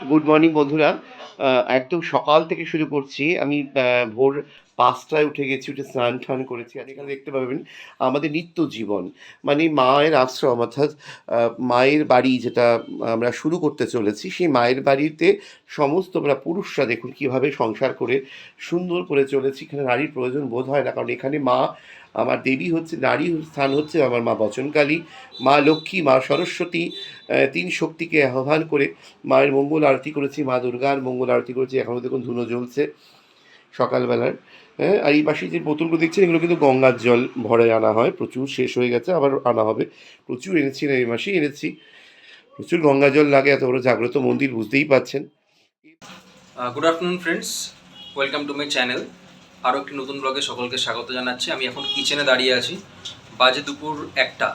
Good morning বন্ধুরা। একদম সকাল থেকে শুরু করছি। আমি ভোর ৫টায় উঠে গেছি, উঠে স্নান টান করেছি। আর এখানে দেখতে পাবেন আমাদের নিত্য জীবন, মানে মায়ের আশ্রম, অর্থাৎ মায়ের বাড়ি যেটা আমরা শুরু করতে চলেছি, সেই মায়ের বাড়িতে সমস্ত আমরা পুরুষরা দেখুন কীভাবে সংসার করে সুন্দর করে চলেছি। এখানে নারীর প্রয়োজন বোধ হয় না, কারণ এখানে মা আমার দেবী হচ্ছে, নারী স্থান হচ্ছে আমার মা বচনকালী, মা লক্ষ্মী, মা সরস্বতী, তিন শক্তিকে আহ্বান করে মায়ের মঙ্গল আরতি করেছি, মা দুর্গার মঙ্গল আরতি করেছি। এখনও দেখুন ধুনো জ্বলছে সকালবেলার। হ্যাঁ, আর এই পাশে যে বোতলগুলো দেখছেন, এগুলো কিন্তু গঙ্গার জল ভরে আনা হয়, প্রচুর শেষ হয়ে গেছে, আবার আনা হবে। প্রচুর এনেছি না, এই মাসেই এনেছি। প্রচুর গঙ্গা জল লাগে, এত বড় জাগ্রত মন্দির, বুঝতেই পারছেন। Good afternoon friends, welcome to my channel. আরও একটি নতুন ব্লগে সকলকে স্বাগত জানাচ্ছি। আমি এখন কিচেনে দাঁড়িয়ে আছি, বাজে দুপুর 1টা।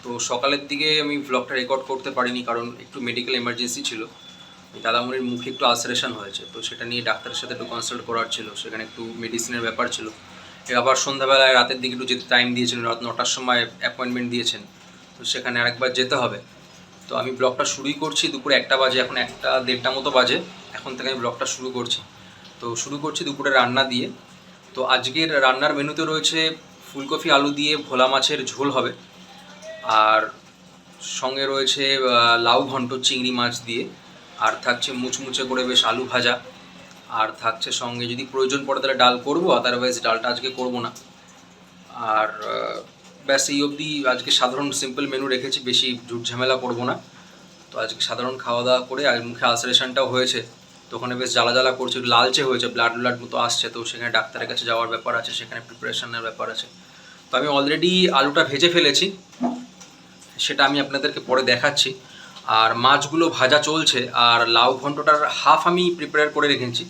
তো সকালের দিকে আমি ব্লগটা রেকর্ড করতে পারিনি, কারণ একটু মেডিকেল এমার্জেন্সি ছিল। দাদামণির মুখে একটু আলসারেশন হয়েছে, তো সেটা নিয়ে ডাক্তারের সাথে একটু কনসাল্ট করার ছিল, সেখানে একটু মেডিসিনের ব্যাপার ছিল। আবার সন্ধ্যাবেলায় রাতের দিকে একটু যেতে টাইম দিয়েছেন, রাত 9টার সময় অ্যাপয়েন্টমেন্ট দিয়েছেন, তো সেখানে আরেকবার যেতে হবে। তো আমি ব্লগটা শুরুই করছি দুপুরে 1টা বাজে, এখন 1টা 1:30 মতো বাজে। এখন থেকে আমি ব্লগটা শুরু করছি। তো শুরু করছি দুপুরে রান্না দিয়ে। তো আজকের রান্নার মেনুতে রয়েছে ফুলকপি আলু দিয়ে ভোলা মাছের ঝোল হবে, আর সঙ্গে রয়েছে লাউ ঘন্ট চিংড়ি মাছ দিয়ে, আর থাকছে মুচমুচে করে বেশ আলু ভাজা, আর থাকছে সঙ্গে যদি প্রয়োজন পড়ে তাহলে ডাল করবো, আদারওয়াইজ ডালটা আজকে করবো না। আর ব্যাস এই অবধি আজকে সাধারণ সিম্পল মেনু রেখেছি, বেশি ঝুট ঝামেলা করবো না। তো আজকে সাধারণ খাওয়া দাওয়া করে, আর মুখে আলসারেশনটাও হয়েছে, তো ওখানে বেশ জ্বালা জ্বালা করছে, লালচে হয়েছে, ব্লাড ব্লাড মতো আসছে, তো সেখানে ডাক্তারের কাছে যাওয়ার ব্যাপার আছে, সেখানে প্রিপারেশনের ব্যাপার আছে। তো আমি অলরেডি আলুটা ভেজে ফেলেছি, সেটা আমি আপনাদেরকে পরে দেখাচ্ছি। আর মাছগুলো ভাজা চলছে, আর লাউ ঘন্টটার হাফ আমি প্রিপেয়ার করে রেখেছি,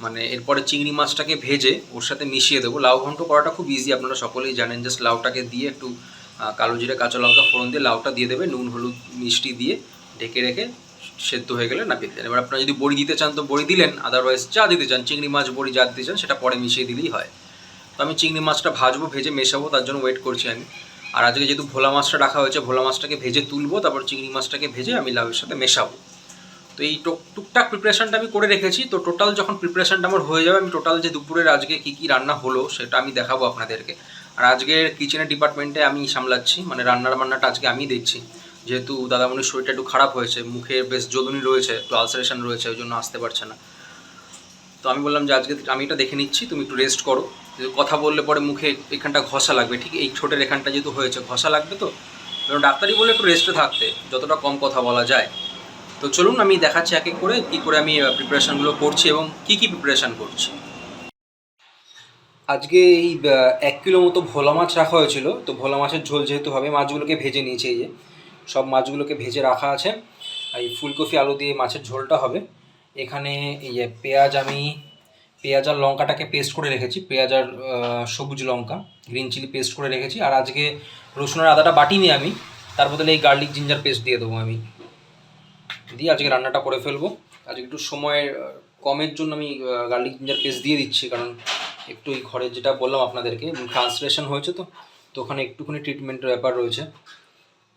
মানে এরপরে চিংড়ি মাছটাকে ভেজে ওর সাথে মিশিয়ে দেবো। লাউ ঘন্ট করাটা খুব ইজি, আপনারা সকলেই জানেন। জাস্ট লাউটাকে দিয়ে একটু কালো জিরে কাঁচা লঙ্কা ফোড়ন দিয়ে লাউটা দিয়ে দেবে, নুন হলুদ মিষ্টি দিয়ে ঢেকে রেখে সেদ্ধ হয়ে গেলে নামিয়ে দেন। এবার আপনারা যদি বড়ি দিতে চান তো বড়ি দিলেন, আদারওয়াইজ যা দিতে চান, চিংড়ি মাছ বড়ি যা দিতে চান সেটা পরে মিশিয়ে দিলেই হয়। তো আমি চিংড়ি মাছটা ভাজবো, ভেজে মেশাবো, তার জন্য ওয়েট করছি আমি। আর আজকে যেহেতু ভোলা মাছটা রাখা হয়েছে, ভোলা মাছটাকে ভেজে তুলবো, তারপর চিংড়ি মাছটাকে ভেজে আমি লাউয়ের সাথে মেশাবো। তো এই টুকটাক প্রিপারেশনটা আমি করে রেখেছি। তো টোটাল যখন প্রিপারেশনটা আমার হয়ে যাবে, আমি টোটাল যে দুপুরের আজকে কী কী রান্না হলো সেটা আমি দেখাবো আপনাদেরকে। আর আজকের কিচেনের ডিপার্টমেন্টে আমি সামলাচ্ছি, মানে রান্নার বান্নাটা আজকে আমি দেখছি, যেহেতু দাদামণির শরীরটা একটু খারাপ হয়েছে, মুখে বেশ জ্বলুনি রয়েছে, একটু আলসারেশন রয়েছে, ওই জন্য আসতে পারছে না। তো আমি বললাম যে আজকে আমি এটা দেখে নিচ্ছি, তুমি একটু রেস্ট করো। কথা বললে পরে মুখে এখানটা ঘষা লাগবে, ঠিক এই ঠোঁটের এখানটা যেহেতু হয়েছে ঘষা লাগবে, তো ডাক্তারই বলে একটু রেস্টে থাকতে, যতটা কম কথা বলা যায়। তো চলুন আমি দেখাচ্ছি এক এক করে কী করে আমি প্রিপারেশানগুলো করছি এবং কি কি প্রিপারেশান করছি। আজকে এই 1 কিলো মতো ভোলা মাছ রাখা হয়েছিল, তো ভোলা মাছের ঝোল যেহেতু হবে, মাছগুলোকে ভেজে নিয়েছি। এই যে সব মাছগুলোকে ভেজে রাখা আছে। এই ফুলকপি আলু দিয়ে মাছের ঝোলটা হবে। এখানে এই যে পেঁয়াজ আর লঙ্কাটাকে পেস্ট করে রেখেছি, পেঁয়াজ আর সবুজ লঙ্কা গ্রিন চিলি পেস্ট করে রেখেছি। আর আজকে রসুন আর আদাটা বাটিনি আমি, তার বদলে এই গার্লিক জিঞ্জার পেস্ট দিয়ে দেবো আমি, দিয়ে আজকে রান্নাটা করে ফেলবো। আজকে একটু সময় কমের জন্য আমি গার্লিক জিঞ্জার পেস্ট দিয়ে দিচ্ছি, কারণ একটু এই ঘরে যেটা বললাম আপনাদেরকে, ট্রান্সলেশন হয়েছে, তো ওখানে একটুখানি ট্রিটমেন্টের ব্যাপার রয়েছে।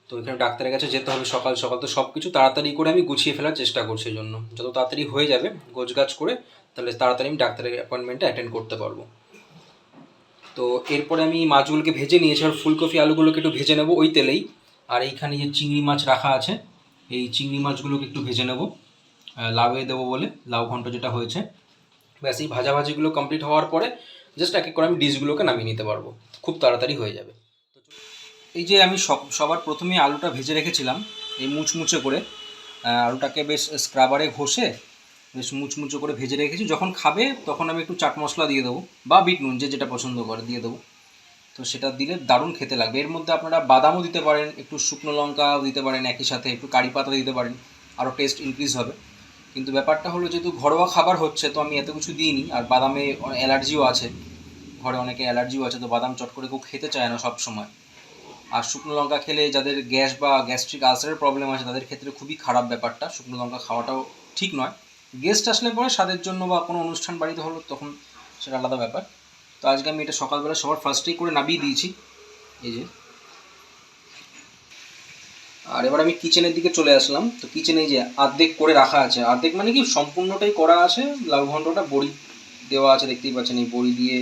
তো এখানে ডাক্তারের কাছে যেতে হবে সকাল সকাল, তো সব কিছু তাড়াতাড়ি করে আমি গুছিয়ে ফেলার চেষ্টা করছি। এই জন্য যত তাড়াতাড়ি হয়ে যাবে গোছগাছ করে, তাহলে তাড়াতাড়ি আমি ডাক্তারের অ্যাপয়েন্টমেন্টে অ্যাটেন্ড করতে পারবো। তো এরপরে আমি মাছগুলোকে ভেজে নিয়েছি, আর ফুলকপি আলুগুলোকে একটু ভেজে নেবো ওই তেলেই। আর এইখানে যে চিংড়ি মাছ রাখা আছে, এই চিংড়ি মাছগুলোকে একটু ভেজে নেবো, লাউয়ে দেবো বলে, লাউ ঘন্ট যেটা হয়েছে। ব্যাস এই ভাজাভাজিগুলো কমপ্লিট হওয়ার পরে জাস্ট এক এক করে আমি ডিশগুলোকে নামিয়ে নিতে পারবো, খুব তাড়াতাড়ি হয়ে যাবে। এই যে আমি সবার প্রথমে আলুটা ভেজে রেখেছিলাম এই মুচমুচে করে, আলুটাকে বেশ স্ক্রাবারে ঘষে বেশ মুচমুচে করে ভেজে রেখেছি। যখন খাবে তখন আমি একটু চাট মশলা দিয়ে দেবো, বা বিট নুন যে যেটা পছন্দ করে দিয়ে দেবো। তো সেটা দিলে দারুণ খেতে লাগবে। এর মধ্যে আপনারা বাদামও দিতে পারেন, একটু শুকনো লঙ্কাও দিতে পারেন, একই সাথে একটু কারি পাতা দিতে পারেন, আরও টেস্ট ইনক্রিজ হবে। কিন্তু ব্যাপারটা হলো যেহেতু ঘরোয়া খাবার হচ্ছে, তো আমি এত কিছু দিইনি। আর বাদামে অ্যালার্জিও আছে, ঘরে অনেকে অ্যালার্জিও আছে, তো বাদাম চট করে কেউ খেতে চায় না সব সময়। আর শুকনো লঙ্কা খেলে যাদের গ্যাস বা গ্যাস্ট্রিক আলসারের প্রবলেম আছে তাদের ক্ষেত্রে খুবই খারাপ ব্যাপারটা, শুকনো লঙ্কা খাওয়াটাও ঠিক নয়। গেস্ট আসলে পরে স্বাদের জন্য বা কোনো অনুষ্ঠান বাড়িতে হলো তখন সেটা আলাদা ব্যাপার। তো আজকে আমি এটা সকালবেলা সবার ফার্স্টেই করে নামিয়ে দিয়েছি। এই যে আর এবার আমি কিচেনের দিকে চলে আসলাম। তো কিচেনে যে অর্ধেক করে রাখা আছে, অর্ধেক মানে কি সম্পূর্ণটাই করা আছে, লাউ ঘন্টটা বড়ি দেওয়া আছে, দেখতেই পাচ্ছেন এই বড়ি দিয়ে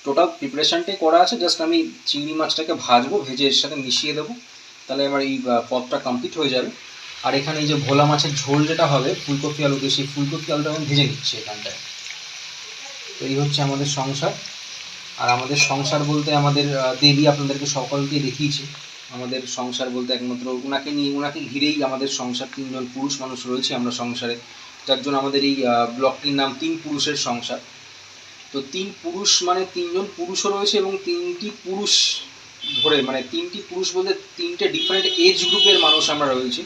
টোটাল প্রিপারেশনটাই করা আছে। জাস্ট আমি চিংড়ি মাছটাকে ভাজবো, ভেজে এর সাথে মিশিয়ে দেবো, তাহলে এবার এই পদটা কমপ্লিট হয়ে যাবে। আর এখানে এই যে ভোলা মাছের ঝোল যেটা হবে ফুলকপি আলু দিয়ে, সেই ফুলকপি আলুটা আমি ভেজে নিচ্ছি এখানটায়। তো এই হচ্ছে আমাদের সংসার। আর আমাদের সংসার বলতে আমাদের দেবী আপনাদেরকে সকলকে দেখিয়েছি। আমাদের সংসার বলতে একমাত্র ওনাকে নিয়ে, ওনাকে ঘিরেই আমাদের সংসার। তিনজন পুরুষ মানুষ রয়েছে আমরা সংসারে, যার জন্য আমাদের এই ব্লগটির নাম তিন পুরুষের সংসার। তো তিন পুরুষ মানে তিনজন পুরুষও রয়েছে এবং তিনটি পুরুষ ধরে, মানে তিনটি পুরুষ বলতে তিনটে ডিফারেন্ট এজ গ্রুপের মানুষ আমরা রয়েছি।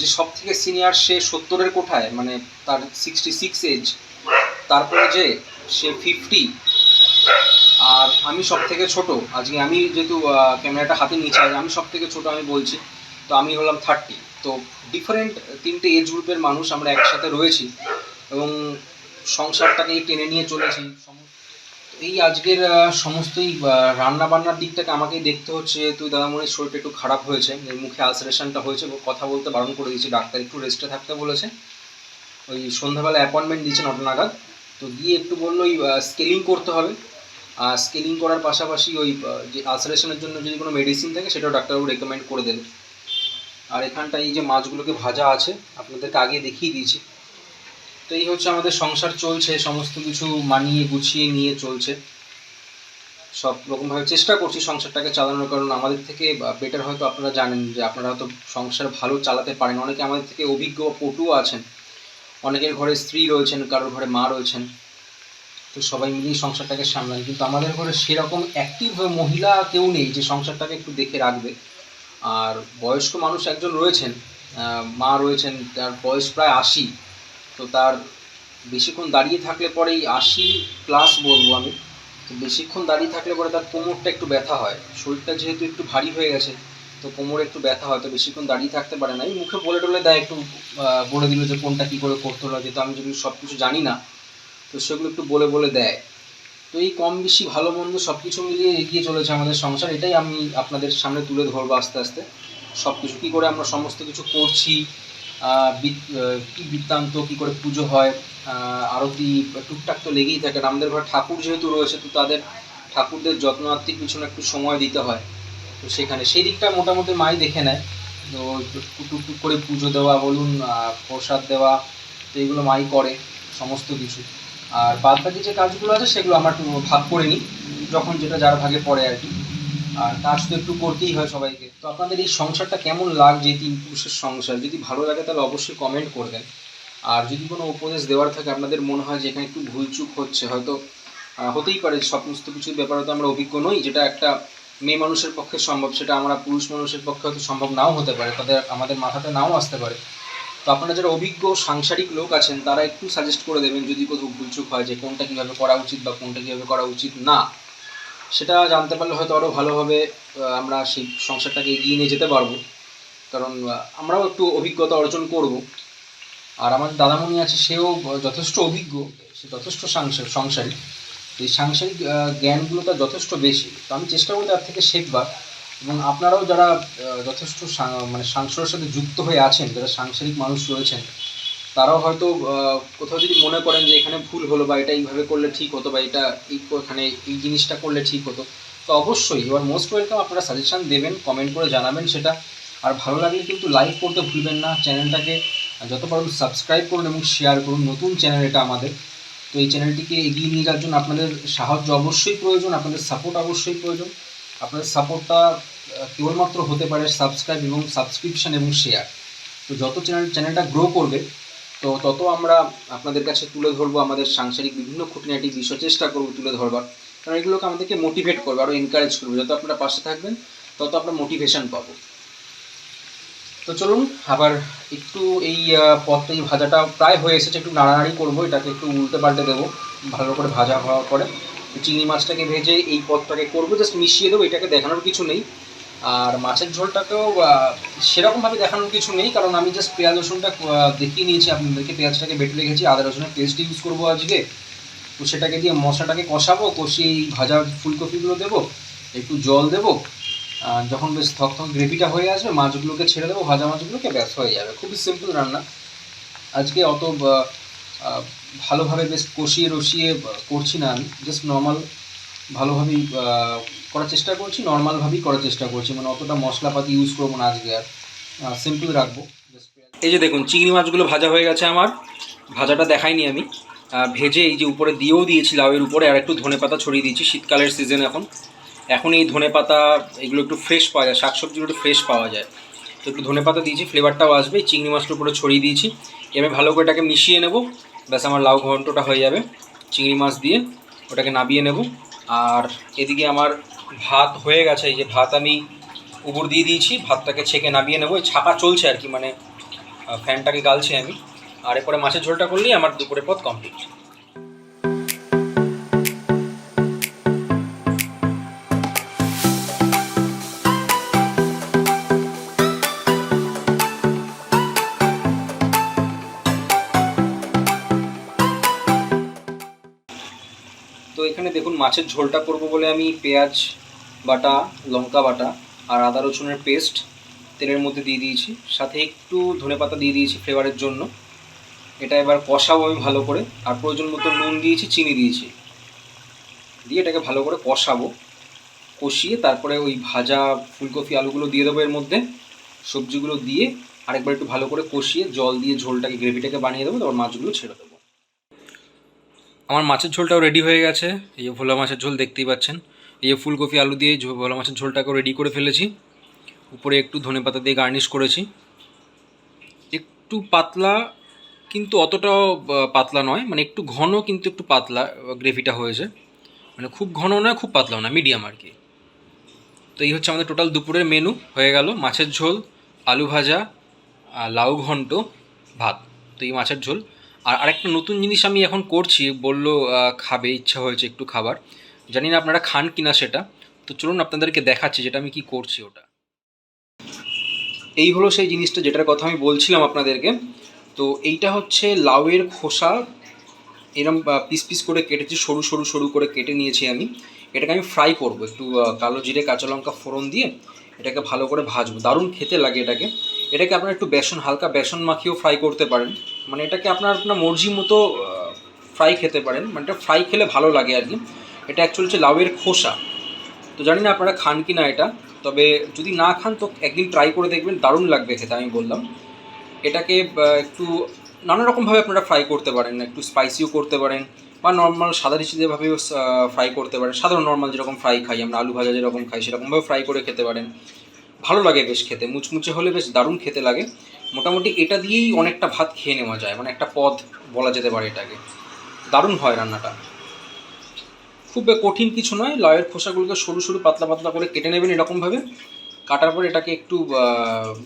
যে সব থেকে সিনিয়র সে 70-এর কোঠায়, মানে তার 66 এজ। তারপরে যে সে 50, আর আমি সব থেকে ছোট। আজকে আমি যেহেতু ক্যামেরাটা হাতে নিয়েছি, আজ আমি সব থেকে ছোট আমি বলছি, তো আমি হলাম 30। তো ডিফারেন্ট তিনটে এজ গ্রুপের মানুষ আমরা একসাথে রয়েছি এবং সংসারটাকে টেনে নিয়ে চলেছি। এই আজকের সমস্তই রান্না বান্নার দিকটাকে আমাকেই দেখতে হচ্ছে, যেহেতু দাদামণির শরীরটা একটু খারাপ হয়েছে, এর মুখে আলসারেশনটা হয়েছে, কথা বলতে বারণ করে দিয়েছি, ডাক্তার একটু রেস্টে থাকতে বলেছে। ওই সন্ধ্যাবেলা অ্যাপয়েন্টমেন্ট দিয়েছে 9টা নাগাদ। তো দিয়ে একটু বললো ওই স্কেলিং করতে হবে, আর স্কেলিং করার পাশাপাশি ওই যে আলসারেশনের জন্য যদি কোনো মেডিসিন থাকে সেটাও ডাক্তারবাবু রেকমেন্ড করে দেবে। আর এখানটা এই যে মাছগুলোকে ভাজা আছে আপনাদেরকে আগে দেখিয়ে দিয়েছি। তো এই হচ্ছে আমাদের সংসার চলছে, সমস্ত কিছু মানিয়ে গুছিয়ে নিয়ে চলছে, সব রকমভাবে চেষ্টা করছি সংসারটাকে চালানোর। কারণ আমাদের থেকে বেটার হয়তো আপনারা জানেন যে আপনারা হয়তো সংসার ভালো চালাতে পারেন, অনেকে আমাদের থেকে অভিজ্ঞ পটুও আছেন, অনেকের ঘরে স্ত্রী রয়েছেন, কারোর ঘরে মা রয়েছেন, তো সবাই মিলেই সংসারটাকে সামলান। কিন্তু আমাদের ঘরে সেরকম অ্যাক্টিভ মহিলা কেউ নেই যে সংসারটাকে একটু দেখে রাখবে। আর বয়স্ক মানুষ একজন রয়েছেন, মা রয়েছেন, তার বয়স প্রায় 80। তো তার বেশিক্ষণ দাঁড়িয়ে থাকলে পরেই 80+ বলবো আমি। তো বেশিক্ষণ দাঁড়িয়ে থাকলে পরে তার কোমরটা একটু ব্যথা হয়, শরীরটা যেহেতু একটু ভারী হয়ে গেছে, তো কোমরে একটু ব্যথা হয়, তো বেশিক্ষণ দাঁড়িয়ে থাকতে পারে না। এই মুখে বলে টলে দেয়, একটু বলে দিল যে কোনটা কী করে করতে হলো, যেহেতু আমি যদি সব কিছু জানি না, তো সেগুলো একটু বলে বলে দেয়। তো এই কম বেশি ভালো মন্দ সব কিছু মিলিয়ে এগিয়ে চলেছে আমাদের সংসার। এটাই আমি আপনাদের সামনে তুলে ধরবো আস্তে আস্তে, সব কিছু কী করে আমরা সমস্ত কিছু করছি, কী বৃত্তান্ত, কী করে পুজো হয়, আরতি টুকটাক তো লেগেই থাকে। আমাদের ঘরে ঠাকুর যেহেতু রয়েছে, তো তাদের ঠাকুরদের যত্নার্থীর পিছনে একটু সময় দিতে হয়, তো সেখানে সেই দিকটা মোটামুটি মাই দেখে নেয়। তো টুকটুক করে পুজো দেওয়া বলুন, প্রসাদ দেওয়া, তো এইগুলো মাই করে সমস্ত কিছু। আর বাদ বাকি যে কাজগুলো আছে সেগুলো আমার একটু ভাগ করে নিই, যখন যেটা যার ভাগে পড়ে আর কি। আর কাজ তো একটু করতেই হয় সবাইকে। তো আপনাদের এই সংসারটা কেমন লাগছে, এই তিন পুরুষের সংসার, যদি ভালো লাগে তাহলে অবশ্যই কমেন্ট করবেন। আর যদি কোনো উপদেশ দেওয়ার থাকে, আপনাদের মনে হয় যে এখানে একটু ভুলচুক হচ্ছে, হয়তো হতেই পারে, সমস্ত কিছুর ব্যাপারে তো আমরা অভিজ্ঞ নই। যেটা একটা মেয়ে মানুষের পক্ষে সম্ভব, সেটা আমরা পুরুষ মানুষের পক্ষে হয়তো সম্ভব নাও হতে পারে, তাদের আমাদের মাথাতে নাও আসতে পারে। তো আপনারা যারা অভিজ্ঞ সাংসারিক লোক আছেন তারা একটু সাজেস্ট করে দেবেন যদি কোথাও ভুলচুক হয়, যে কোনটা কীভাবে করা উচিত বা কোনটা কীভাবে করা উচিত না। সেটা জানতে পারলে হয়তো আরও ভালোভাবে আমরা সেই সংসারটাকে এগিয়ে নিয়ে যেতে পারবো, কারণ আমরাও একটু অভিজ্ঞতা অর্জন করব। আর আমার দাদামণি আছে, সেও যথেষ্ট অভিজ্ঞ, সে যথেষ্ট সংসারী। এই সাংসারিক জ্ঞানগুলো তার যথেষ্ট বেশি, তো আমি চেষ্টা করি তার থেকে শেখবার। এবং আপনারাও যারা যথেষ্ট মানে সংসারের সাথে যুক্ত হয়ে আছেন, যারা সাংসারিক মানুষ রয়েছেন, তারাও হয়তো কোথাও যদি মনে করেন যে এখানে ভুল হলো, বা এটা এইভাবে করলে ঠিক হতো, বা এটা এখানে এই জিনিসটা করলে ঠিক হতো, তো অবশ্যই ইউ আর মোস্ট ওয়েলকাম, আপনারা সাজেশান দেবেন, কমেন্ট করে জানাবেন সেটা। আর ভালো লাগলে কিন্তু লাইক করতে ভুলবেন না, চ্যানেলটাকে যত পারুন সাবস্ক্রাইব করুন এবং শেয়ার করুন। নতুন চ্যানেল এটা আমাদের, তো এই চ্যানেলটিকে এগিয়ে নিয়ে যাওয়ার জন্য আপনাদের সাহায্য অবশ্যই প্রয়োজন, আপনাদের সাপোর্ট অবশ্যই প্রয়োজন। আপনাদের সাপোর্টটা কেবলমাত্র হতে পারে সাবস্ক্রাইব এবং সাবস্ক্রিপশান এবং শেয়ার। তো যত চ্যানেলটা গ্রো করবে, তো তত আমরা আপনাদের কাছে তুলে ধরবো আমাদের সাংসারিক বিভিন্ন খুঁটিনাটি বিষয়, চেষ্টা করবো তুলে ধরবার। কারণ এগুলোকে আমাদেরকে মোটিভেট করবে, আরও এনকারেজ করবে। যত আপনারা পাশে থাকবেন তত আমরা মোটিভেশন পাবো। তো চলুন আবার একটু এই পদটা, এই ভাজাটা প্রায় হয়ে এসেছে, একটু নাড়ানাড়ি করবো, এটাকে একটু উল্টে পাল্টে দেবো ভালো করে ভাজা হওয়ার পরে। চিংড়ি মাছটাকে ভেজে এই পদটাকে করবো, জাস্ট মিশিয়ে দেবো, এটাকে দেখানোর কিছু নেই। আর মাছের ঝোলটাকেও সেরকমভাবে দেখানোর কিছু নেই, কারণ আমি জাস্ট পেঁয়াজ রসুনটা দেখিয়ে নিয়েছি আপনাদেরকে, পেঁয়াজটাকে বেটে রেখেছি, আদা রসুনের পেস্ট ইউজ করবো আজকে। তো সেটাকে দিয়ে মশলাটাকে কষাবো, কষিয়ে এই ভাজা ফুলকপিগুলো দেবো, একটু জল দেবো, যখন বেশ থকথক গ্রেভিটা হয়ে আসবে মাছগুলোকে ছেড়ে দেবো, ভাজা মাছগুলোকে, ব্যাস হয়ে যাবে। খুবই সিম্পল রান্না। আজকে অত আহ, ভালোভাবে বেশ কষিয়ে রসিয়ে করছি না আমি, জাস্ট নর্মাল ভালোভাবেই করার চেষ্টা করছি, নর্মালভাবেই করার চেষ্টা করছি, মানে অতটা মশলাপাতি ইউজ করবো না আজকে, আর সিম্পল রাখবো। এই যে দেখুন চিংড়ি মাছগুলো ভাজা হয়ে গেছে আমার, ভাজাটা দেখাইনি আমি, ভেজে এই যে উপরে দিয়েও দিয়েছি লাউয়ের উপরে, আর একটু ধনেপাতা ছড়িয়ে দিয়েছি। শীতকালের সিজন এখন এই ধনেপাতা এগুলো একটু ফ্রেশ পাওয়া যায়, শাকসবজিগুলো একটু ফ্রেশ পাওয়া যায়, তো একটু ধনেপাতা দিয়েছি, ফ্লেভারটাও আসবে। চিংড়ি মাছটার উপরে ছড়িয়ে দিয়েছি, এবার ভালো করে এটাকে মিশিয়ে নেব, ব্যাস আমার লাউ ঘন্টটা হয়ে যাবে চিংড়ি মাছ দিয়ে। ওটাকে নাবিয়ে নেব। আর এদিকে আমার ভাত হয়ে গেছে, এই যে ভাত আমি উপর দিয়ে দিয়েছি, ভাতটাকে ছেঁকে নাবিয়ে নেবো। ছাকা চলছে আর কি, মানে ফ্যানটাকে গালছি আমি। আর এরপরে মাছের ঝোলটা করলেই আমার দুপুরের পথ কমপ্লিট। তো এখানে দেখুন মাছের ঝোলটা করব বলে আমি পেঁয়াজ বাটা, লঙ্কা বাটা আর আদা রসুনের পেস্ট তেলের মধ্যে দিয়ে দিয়েছি, সাথে একটু ধনেপাতা দিয়ে দিয়েছি ফ্লেভারের জন্য। এটা এবার কষাবো আমি ভালো করে, আর প্রয়োজন মতো নুন দিয়েছি, চিনি দিয়েছি, দিয়ে এটাকে ভালো করে কষাবো। কষিয়ে তারপরে ওই ভাজা ফুলকপি আলুগুলো দিয়ে দেবো এর মধ্যে, সবজিগুলো দিয়ে আরেকবার একটু ভালো করে কষিয়ে জল দিয়ে ঝোলটাকে, গ্রেভিটাকে বানিয়ে দেবো, তারপর মাছগুলো ছেড়ে দেবো। আমার মাছের ঝোলটাও রেডি হয়ে গেছে, এই যে ভোলা মাছের ঝোল দেখতেই পাচ্ছেন। এই যে ফুলকপি আলু দিয়ে ভোলা মাছের ঝোলটাকেও রেডি করে ফেলেছি, উপরে একটু ধনেপাতা দিয়ে গার্নিশ করেছি। একটু পাতলা, কিন্তু অতটাও পাতলা নয়, মানে একটু ঘন কিন্তু একটু পাতলা গ্রেভিটা হয়েছে, মানে খুব ঘন নয় খুব পাতলাও না, মিডিয়াম আর কি। তো এই হচ্ছে আমাদের টোটাল দুপুরের মেনু হয়ে গেল, মাছের ঝোল, আলু ভাজা, লাউ ঘন্ট, ভাত। তো এই মাছের ঝোল। আর আরেকটা নতুন জিনিস আমি এখন করছি, বললো খাবে, ইচ্ছা হয়েছে একটু খাবার, জানি না আপনারা খান কিনা সেটা, তো চলুন আপনাদেরকে দেখাচ্ছি যেটা আমি কি করছি ওটা। এই হলো সেই জিনিসটা যেটার কথা আমি বলছিলাম আপনাদেরকে। তো এইটা হচ্ছে লাউয়ের খোসা, এরম পিস পিস করে কেটেছি, সরু সরু সরু করে কেটে নিয়েছি আমি। এটাকে আমি ফ্রাই করব একটু কালো জিরে কাঁচা লঙ্কা ফোড়ন দিয়ে, এটাকে ভালো করে ভাজবো, দারুণ খেতে লাগে এটাকে। এটাকে আপনার একটু বেসন, হালকা বেসন মাখিয়েও ফ্রাই করতে পারেন, মানে এটাকে আপনার আপনার মর্জি মতো ফ্রাই খেতে পারেন, মানে এটা ফ্রাই খেলে ভালো লাগে আর কি। এটা অ্যাকচুয়ালি হচ্ছে লাউয়ের খোসা। তো জানি না আপনারা খান কি না এটা, তবে যদি না খান তো একদিন ট্রাই করে দেখবেন, দারুণ লাগবে খেতে আমি বললাম। এটাকে একটু নানা রকমভাবে আপনারা ফ্রাই করতে পারেন, একটু স্পাইসিও করতে পারেন, বা নর্মাল সাদা যেভাবেও ফ্রাই করতে পারেন, সাধারণ নর্মাল যেরকম ফ্রাই খাই আমরা, আলু ভাজা যেরকম খাই সেরকমভাবে ফ্রাই করে খেতে পারেন। ভালো লাগে বেশ খেতে, মুচমুচে হলে বেশ দারুণ খেতে লাগে। মোটামুটি এটা দিয়েই অনেকটা ভাত খেয়ে নেওয়া যায়, মানে একটা পদ বলা যেতে পারে এটাকে। দারুণ হয় রান্নাটা, খুব কঠিন কিছু নয়। লাউয়ের খোসাগুলোকে সরু সরু পাতলা পাতলা করে কেটে নেবেন এরকমভাবে, কাটার পর এটাকে একটু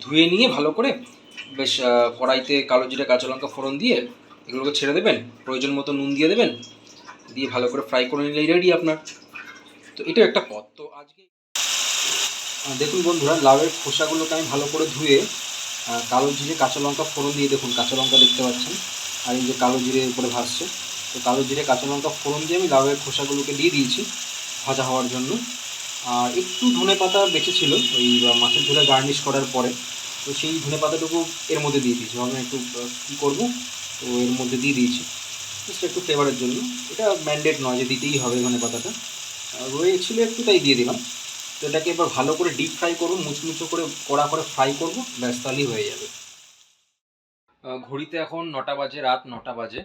ধুয়ে নিয়ে ভালো করে বেশ কড়াইতে কালো জিরে কাঁচা লঙ্কা ফোড়ন দিয়ে এগুলোকে ছেড়ে দেবেন, প্রয়োজন মতো নুন দিয়ে দেবেন, দিয়ে ভালো করে ফ্রাই করে নিলেই রেডি আপনার। তো এটাও একটা পথ। তো আজকে দেখুন বন্ধুরা, লাউয়ের খোসাগুলোকে আমি ভালো করে ধুয়ে কালো জিরে কাঁচা লঙ্কা ফোড়ন দিয়ে, দেখুন কাঁচা লঙ্কা দেখতে পাচ্ছেন, আর এই যে কালো জিরে উপরে ভাসছে, তো কালো জিরে কাঁচা লঙ্কা ফোড়ন দিয়ে আমি লাউয়ের খোসাগুলোকে দিয়ে দিয়েছি ভাজা হওয়ার জন্য। আর একটু ধনেপাতা বেঁচে ছিল ওই মাছের ঝোলে গার্নিশ করার পরে, তো সেই ধনেপাতাটুকু এর মধ্যে দিয়ে দিয়েছি, ভাবলাম একটু কী করবো, তো এর মধ্যে দিয়ে দিয়েছি জাস্ট একটু ফ্লেভারের জন্য। এটা ম্যান্ডেট নয় যে দিতেই হবে ধনেপাতাটা, রয়েছিল একটু তাই দিয়ে দিলাম। তো এটাকে এবার ভালো করে ডিপ ফ্রাই করবো, মুচমুচো করে কড়া করে ফ্রাই করবো, ব্যাস তাহলেই হয়ে যাবে। ঘড়িতে এখন 9টা বাজে, রাত 9টা বাজে।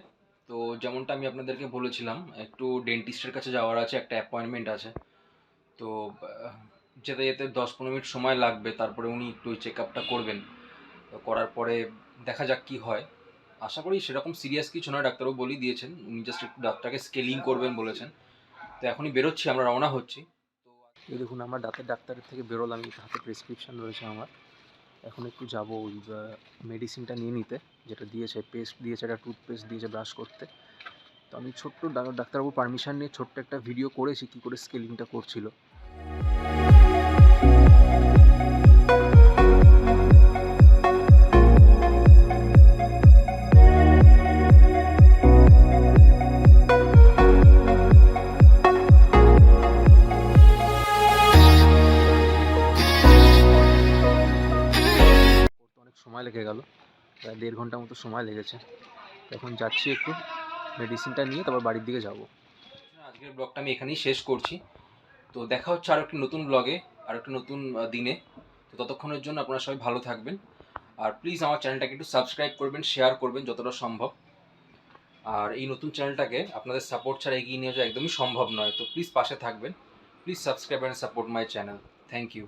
তো যেমনটা আমি আপনাদেরকে বলেছিলাম, একটু ডেন্টিস্টের কাছে যাওয়ার আছে, একটা অ্যাপয়েন্টমেন্ট আছে। তো যেতে যেতে 10-15 মিনিট সময় লাগবে, তারপরে উনি একটু ওই চেক আপটা করবেন। তো করার পরে দেখা যাক কী হয়। আশা করি সেরকম সিরিয়াস কিছু নয়, ডাক্তারবাবু বলেই দিয়েছেন, উনি জাস্ট একটু দাঁতটাকে স্কেলিং করবেন বলেছেন। তো এখনই বেরোচ্ছি, আমরা রওনা হচ্ছি। তো এই দেখুন আমার দাঁতের ডাক্তারের থেকে বেরোলাম, হাতে প্রেসক্রিপশান রয়েছে আমার। এখন একটু যাবো ওই মেডিসিনটা নিয়ে নিতে, যেটা দিয়েছে, পেস্ট দিয়েছে, একটা টুথপেস্ট দিয়েছে ব্রাশ করতে। তো আমি ছোট্ট ডাক্তারবাবুর পারমিশন নিয়ে ছোট্ট একটা ভিডিও করেছি কী করে স্কেলিংটা করছিল। লেগে গেল, প্রায় 1.5 ঘন্টার মতো সময় লেগেছে। তো এখন যাচ্ছি একটু মেডিসিনটা নিয়ে তারপর বাড়ির দিকে যাব। আজকের ব্লগটা আমি এখানেই শেষ করছি। তো দেখা হচ্ছে আরও একটি নতুন ব্লগে, আর একটা নতুন দিনে। তো ততক্ষণের জন্য আপনারা সবাই ভালো থাকবেন। আর প্লিজ আমার চ্যানেলটাকে একটু সাবস্ক্রাইব করবেন, শেয়ার করবেন যতটা সম্ভব। আর এই নতুন চ্যানেলটাকে আপনাদের সাপোর্ট ছাড়া এগিয়ে নিয়ে যাওয়া একদমই সম্ভব নয়। তো প্লিজ পাশে থাকবেন। Please subscribe and support my channel. Thank you.